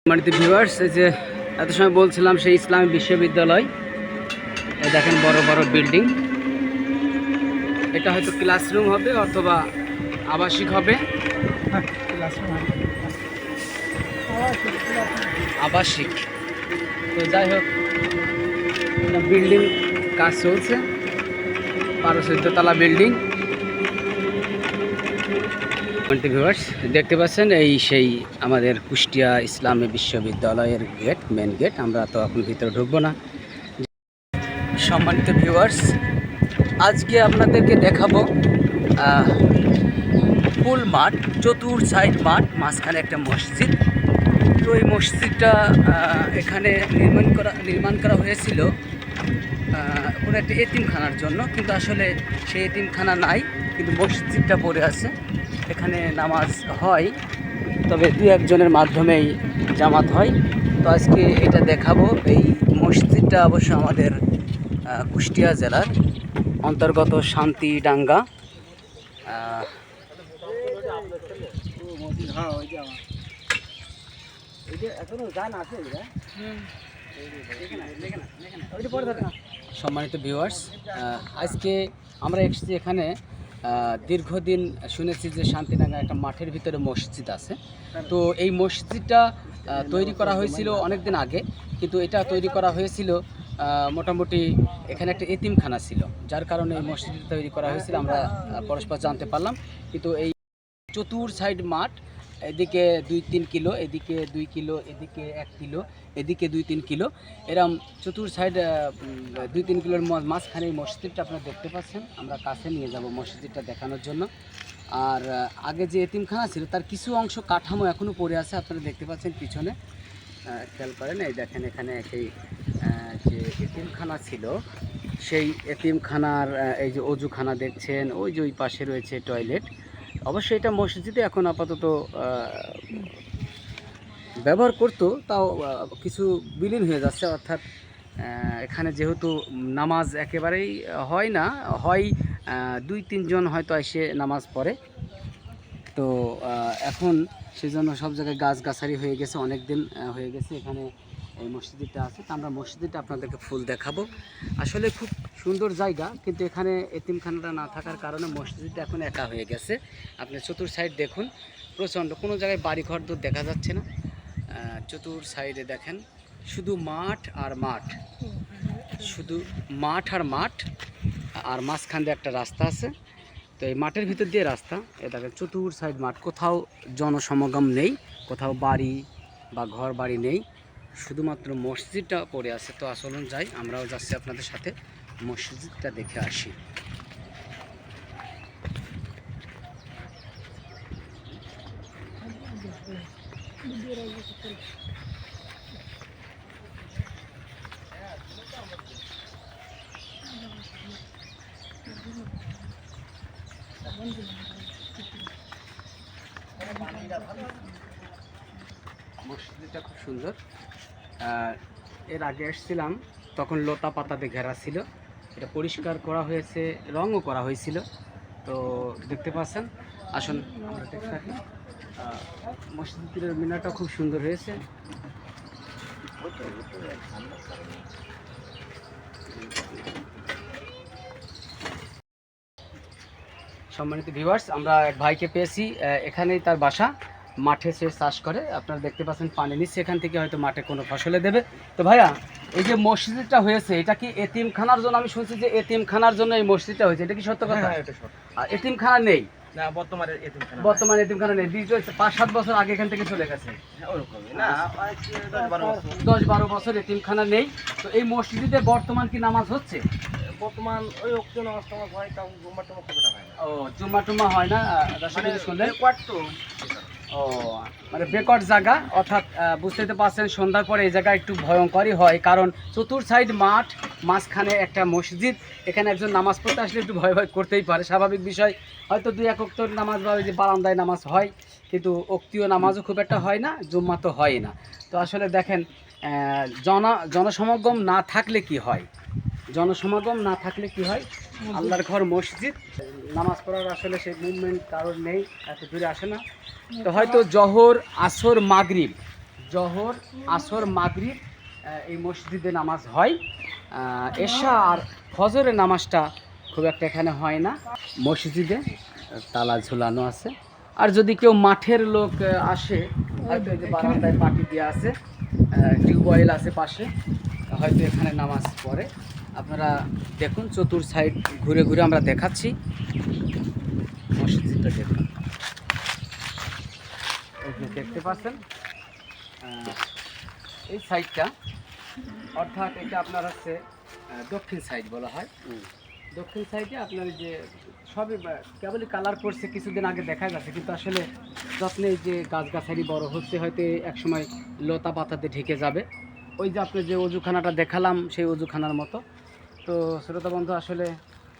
সম্মানিত ভিউয়ার্স, এই যে এত সময় বলছিলাম সেই ইসলামী বিশ্ববিদ্যালয়, এই দেখেন বড় বড় বিল্ডিং। এটা হয়তো ক্লাসরুম হবে অথবা আবাসিক হবে। আবাসিক তো যাই হোক, বিল্ডিং কাজ চলছে, 12-14 তলা বিল্ডিং। ভিউয়ার্স দেখতে পাচ্ছেন, এই সেই আমাদের কুষ্টিয়া ইসলামী বিশ্ববিদ্যালয়ের গেট, মেন গেট। আমরা তো এখন ভিতরে ঢুকবো না। সম্মানিত ভিউয়ার্স, আজকে আপনাদেরকে দেখাবো ফুল মাঠ, চতুর সাইড মাঠ, মাঝখানে একটা মসজিদ। তো এই মসজিদটা এখানে নির্মাণ করা হয়েছিল কোনো একটা এতিমখানার জন্য, কিন্তু আসলে সেই এতিমখানা নাই, কিন্তু মসজিদটা পড়ে আছে। এখানে নামাজ হয়, তবে দু একজনের মাধ্যমেই জামাত হয়। তো আজকে এটা দেখাবো। এই মসজিদটা অবশ্য আমাদের কুষ্টিয়া জেলার অন্তর্গত শান্তিডাঙ্গা। সম্মানিত ভিউয়ার্স, আজকে আমরা এসেছি এখানে। দীর্ঘদিন শুনেছি যে শান্তিডাঙ্গা একটা মাঠের ভিতরে মসজিদ আছে। তো এই মসজিদটা তৈরি করা হয়েছিল অনেক দিন আগে, কিন্তু এটা তৈরি করা হয়েছিল মোটামুটি এখানে একটা এতিমখানা ছিল, যার কারণে এই মসজিদটা তৈরি করা হয়েছিল, আমরা পরস্পর জানতে পারলাম। কিন্তু এই চতুর সাইড মাঠ, এদিকে 2-3 কিলো, এদিকে 2 কিলো, এদিকে 1 কিলো, এদিকে 2-3 কিলো, এরম চতুর সাইড 2-3 কিলোর মাঝখানে এই মসজিদটা আপনারা দেখতে পাচ্ছেন। আমরা কাছে নিয়ে যাব মসজিদটা দেখানোর জন্য। আর আগে যে এতিমখানা ছিল তার কিছু অংশ কাঠামো এখনও পড়ে আছে, আপনারা দেখতে পাচ্ছেন পিছনে। খেয়াল করেন, এই দেখেন এখানে সেই যে এতিমখানা ছিল, সেই এতিমখানার এই যে অজুখানা দেখছেন, ওই যে ওই পাশে রয়েছে টয়লেট। অবশ্যই এটা মসজিদে এখন আপাতত ব্যবহার করতো, তাও কিছু বিলীন হয়ে যাচ্ছে। অর্থাৎ এখানে যেহেতু নামাজ একেবারেই হয় না, হয় 2-3 জন হয়তো এসে নামাজ পড়ে। তো এখন সেজন্য সব জায়গায় গাছগাছালি হয়ে গেছে, অনেক দিন হয়ে গেছে এখানে এই মসজিদটা আছে। তো আমরা মসজিদটা আপনাদেরকে ফুল দেখাবো। আসলে খুব সুন্দর জায়গা, কিন্তু এখানে এতিমখানাটা না থাকার কারণে মসজিদটা এখন একা হয়ে গেছে। আপনি চতুর সাইড দেখুন, প্রচণ্ড, কোনো জায়গায় বাড়িঘর তো দেখা যাচ্ছে না। চতুর সাইডে দেখেন শুধু মাঠ আর মাঠ, শুধু মাঠ আর মাঠ, আর মাঝখান দিয়ে একটা রাস্তা আছে। তো এই মাঠের ভিতর দিয়ে রাস্তা, এ দেখেন চতুর সাইড মাঠ, কোথাও জনসমাগম নেই, কোথাও বাড়ি বা ঘর বাড়ি নেই, শুধুমাত্র মসজিদটা পড়ে আছে। তো আসলুন যাই, আমরাও যাচ্ছি আপনাদের সাথে, মসজিদটা দেখে আসি। মসজিদটা খুব সুন্দর। এর আগে এসেছিলাম, তখন লতা পাতাতে ঘেরা ছিল। এটা পরিষ্কার করা হয়েছে, রঙও করা হয়েছিল। তো দেখতে পাচ্ছেন, আসুন আমরা দেখতে থাকি। মসজিদের মিনারটা খুব সুন্দর হয়েছে। সম্মানিত ভিউয়ার্স, আমরা এক ভাইকে পেয়েছি, এখানেই তার বাসা, মাঠে সে চাষ করে। আপনারা দেখতে পাচ্ছেন পানি নিচ্ছে এখান থেকে, হয়তো মাঠে কোনো ফসলে দেবে। তো ভাইয়া, এই যে মসজিদটা হয়েছে, এটা কি এতিমখানার জন্য? আমি শুনছি যে এতিমখানার জন্য এই মসজিদটা হয়েছে, এটা কি সত্য কথা? হ্যাঁ, এটা সত্য। আর এতিমখানা নেই না, বর্তমানে এতিমখানা নেই। 5-7 বছর আগে এখান থেকে চলে গেছে। ওরকমই না, 10-12 বছর এতিমখানা নেই। তো এই মসজিদে বর্তমান কি নামাজ হচ্ছে? বর্তমান ওই অক্ত নামাজ টামাজ হয়, তাও জুম্মা টুম্মা খুব একটা হয় না। ও, জুম্মা টুম্মা হয় না, মানে শুনলেন? তো ও, মানে বেকট জায়গা, অর্থাৎ বুঝতে তো পারছেন, সন্ধ্যার পরে এই জায়গা একটু ভয়ঙ্করই হয়, কারণ চতুর সাইড মাঠ, মাঝখানে একটা মসজিদ। এখানে একজন নামাজ পড়তে আসলে একটু ভয় ভয় করতেই পারে, স্বাভাবিক বিষয়। হয়তো 2-1 ওয়াক্তের নামাজ বা ওই যে বারান্দায় নামাজ হয়, কিন্তু ওক্তীয় নামাজও খুব একটা হয় না, জুম্মা তো হয় না। তো আসলে দেখেন, জনসমাগম না থাকলে কি হয়, জনসমাগম না থাকলে কি হয়, আল্লাহর ঘর মসজিদ, নামাজ পড়ার আসলে সেই মুভমেন্ট কারোর নেই, এত দূরে আসে না। তো হয়তো জহর, আসর, মাগরিব জোহর, আসর, মাগরিব এই মসজিদে নামাজ হয়। এশা আর ফজরের নামাজটা খুব একটা এখানে হয় না। মসজিদে তালা ঝুলানো আছে। আর যদি কেউ মাঠের লোক আসে, হয়তো এই যে বারান্দায় পাটি দিয়ে আছে, টিউবওয়েল আছে পাশে, হয়তো এখানে নামাজ পড়ে। আপনারা দেখুন, চতুর সাইড ঘুরে ঘুরে আমরা দেখাচ্ছি। মসজিদটা দেখুন, এই যে দেখতে পাচ্ছেন এই সাইডটা, অর্থাৎ এটা আপনার হচ্ছে দক্ষিণ সাইড বলা হয়। দক্ষিণ সাইডে আপনার যে সবই কেবলই কালার করছে, কিছুদিন আগে দেখা যাচ্ছে, কিন্তু আসলে যত্নে যে গাছগাছালি বড় হচ্ছে, হয়তো এক সময় লতা পাতাতে ঢেকে যাবে। ওই যে আপনি যে অজুখানাটা দেখালাম, সেই অজুখানার মতো। তো শ্রোতা বন্ধু, আসলে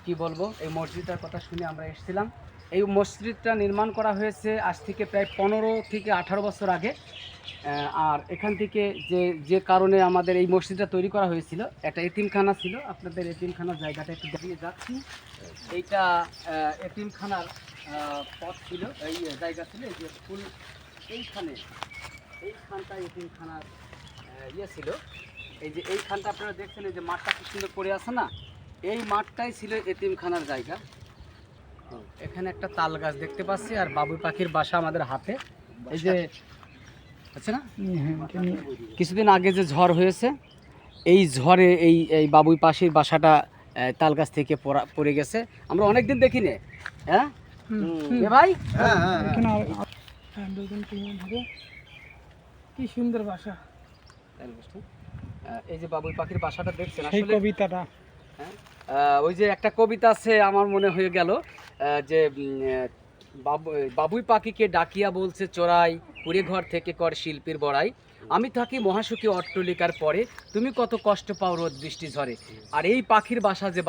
কি বলবো, এই মসজিদটার কথা শুনে আমরা এসেছিলাম। এই মসজিদটা নির্মাণ করা হয়েছে আজ থেকে প্রায় 15 থেকে 18 বছর আগে। আর এখান থেকে যে কারণে আমাদের এই মসজিদটা তৈরি করা হয়েছিল, একটা এতিমখানা ছিল। আপনাদের এতিমখানার জায়গাটা একটু দেখিয়ে যাচ্ছি। এইটা এতিমখানার পথ ছিল, এই জায়গা ছিল। এই যে ফুল এইখানটা এতিমখানার ইয়ে ছিল। এই যে এইখানটা আপনারা দেখছেন, এই যে মাঠটা কি সুন্দর পড়ে আছে না, এই মাঠটাই ছিল এতিমখানার জায়গা। এখানে একটা তাল গাছ দেখতে পাচ্ছি, আর বাবুই পাখির বাসা আমাদের হাতে। এই যে আছে না, কিছুদিন আগে যে ঝড় হয়েছে, এই ঝড়ে এই বাবুই পাখির বাসাটা তাল গাছ থেকে পড়ে গেছে। আমরা অনেকদিন দেখিনি। হ্যাঁ ভাই, কি সুন্দর বাসা। এই যে বাবুই পাখির বাসাটা দেখছেন, সেই আসলে কবিতাটা, ওই যে একটা কবিতা আছে, আমার মনে হয়ে গেল যে বাবুই পাখিকে ডাকিয়া বলছে চোরাই, কুড়ে ঘর থেকে কর শিল্পীর বড়াই। আমি থাকি মহাসুখী অট্টলিকার পরে, তুমি কত কষ্ট পাও রোদ বৃষ্টি ঝরে। আর এই পাখির বাসা যে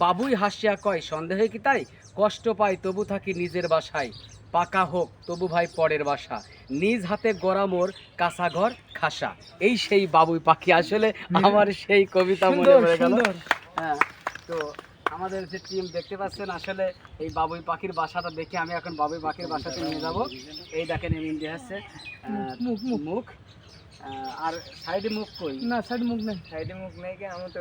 বাবুই হাসিয়া কয়, সন্দেহে কি তাই, কষ্ট পাই তবু থাকি নিজের বাসায়, পাকা হোক তবু ভাই পরের বাসা, নিজ হাতে গড়া মোর কাঁচা ঘর খাসা। এই সেই বাবুই পাখি। আসলে আমার সেই কবিতা মনে পড়ে গেল। হ্যাঁ, তো আমাদের যে টিম দেখতে পাচ্ছেন, আসলে এই বাবুই পাখির বাসাটা দেখে আমি এখন বাবুই পাখির বাসাতে নিয়ে যাব। এই দেখেন, এই ইন্ডিয়া আছে মুখ, আর সাইডে মুখ কই না, সাইড মুখ নেই, কি আমার তো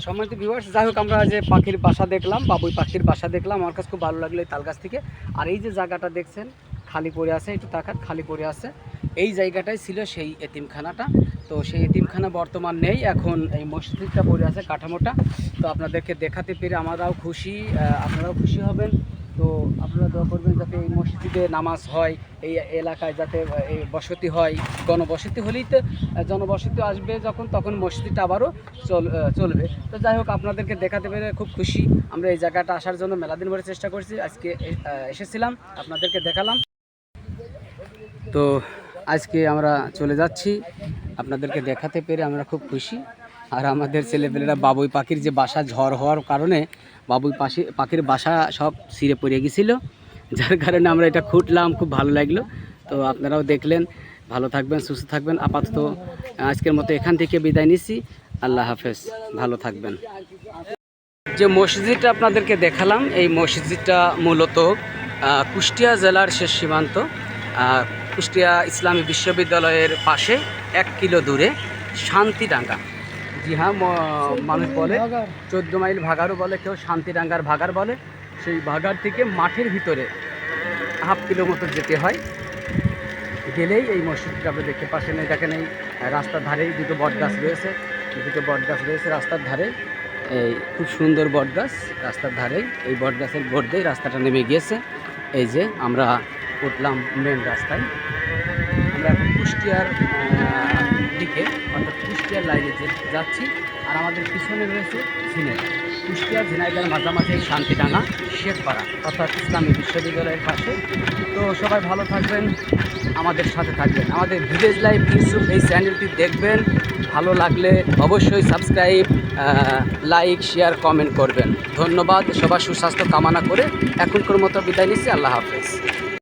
সম্মানিত ভিউয়ার্স, যাই হোক, আমরা যে পাখির বাসা দেখলাম, বাবুই পাখির বাসা দেখলাম, আমার কাছে খুব ভালো লাগলো এই তাল গাছ থেকে। আর এই যে জায়গাটা দেখছেন খালি পড়ে আছে, একটু তাকান, খালি পড়ে আছে, এই জায়গাটাই ছিল সেই এতিমখানাটা। তো সেই এতিমখানা বর্তমান নেই, এখন এই মসজিদটা পড়ে আছে, কাঠামোটা। তো আপনাদেরকে দেখাতে পেরে আমরাও খুশি, আপনারাও খুশি হবেন। তো আপনারা দোয়া করবেন যাতে এই মসজিদে নামাজ হয়, এই এলাকায় যাতে এই বসতি হয়। গণবসতি হলেই তো জনবসতি আসবে যখন, তখন মসজিদটা আবারও চলবে। তো যাই হোক, আপনাদেরকে দেখাতে পেরে খুব খুশি। আমরা এই জায়গাটা আসার জন্য মেলাদিন ভরে চেষ্টা করছি, আজকে এসেছিলাম, আপনাদেরকে দেখালাম। তো আজকে আমরা চলে যাচ্ছি, আপনাদেরকে দেখাতে পেরে আমরা খুব খুশি। আর আমাদের ছেলেপেলেরা বাবুই পাখির যে বাসা, ঝড় হওয়ার কারণে বাবুই পাখির বাসা সব ছিঁড়ে পড়ে গেছিল, যার কারণে আমরা এটা খুঁটলাম, খুব ভালো লাগলো। তো আপনারাও দেখলেন, ভালো থাকবেন, সুস্থ থাকবেন। আপাতত আজকের মতো এখান থেকে বিদায় নিচ্ছি। আল্লাহ হাফেজ, ভালো থাকবেন। যে মসজিদটা আপনাদেরকে দেখালাম, এই মসজিদটা মূলত কুষ্টিয়া জেলার শেষ সীমান্ত, কুষ্টিয়া ইসলামী বিশ্ববিদ্যালয়ের পাশে 1 কিলো দূরে শান্তিডাঙ্গা। জি হ্যাঁ, মানুষ বলে 14 মাইল ভাগারও বলে, কেউ শান্তিডাঙ্গার ভাগার বলে। সেই ভাগার থেকে মাঠের ভিতরে 1/2 কিলো মতো যেতে হয়, গেলেই এই মসজিদটা আপনি দেখতে পাচ্ছেন। এই দেখেন, এই রাস্তার ধারেই দুটো বট গাছ রয়েছে, রাস্তার ধারে। এই খুব সুন্দর বট গাছ রাস্তার ধারেই, এই বট গাছের ভোট দিয়ে রাস্তাটা নেমে গিয়েছে। এই যে আমরা উঠলাম মেন রাস্তায়, আমরা এখন কুষ্টিয়ার দিকে, অর্থাৎ কুষ্টিয়ার লাইনে যাচ্ছি। আর আমাদের পিছনে রয়েছে ঝিনাইদহ, কুষ্টিয়া ঝিনাইদহের মাঝামাঝি শান্তিডাঙ্গা শেখপাড়া, অর্থাৎ ইসলামী বিশ্ববিদ্যালয়ের পাশে। তো সবাই ভালো থাকবেন, আমাদের সাথে থাকবেন, আমাদের ভিলেজ লাইফ ইউটিউব এই চ্যানেলটি দেখবেন। ভালো লাগলে অবশ্যই সাবস্ক্রাইব, লাইক, শেয়ার, কমেন্ট করবেন। ধন্যবাদ, সবার সুস্বাস্থ্য কামনা করে এখনকার মতো বিদায় নিচ্ছি। আল্লাহ হাফেজ।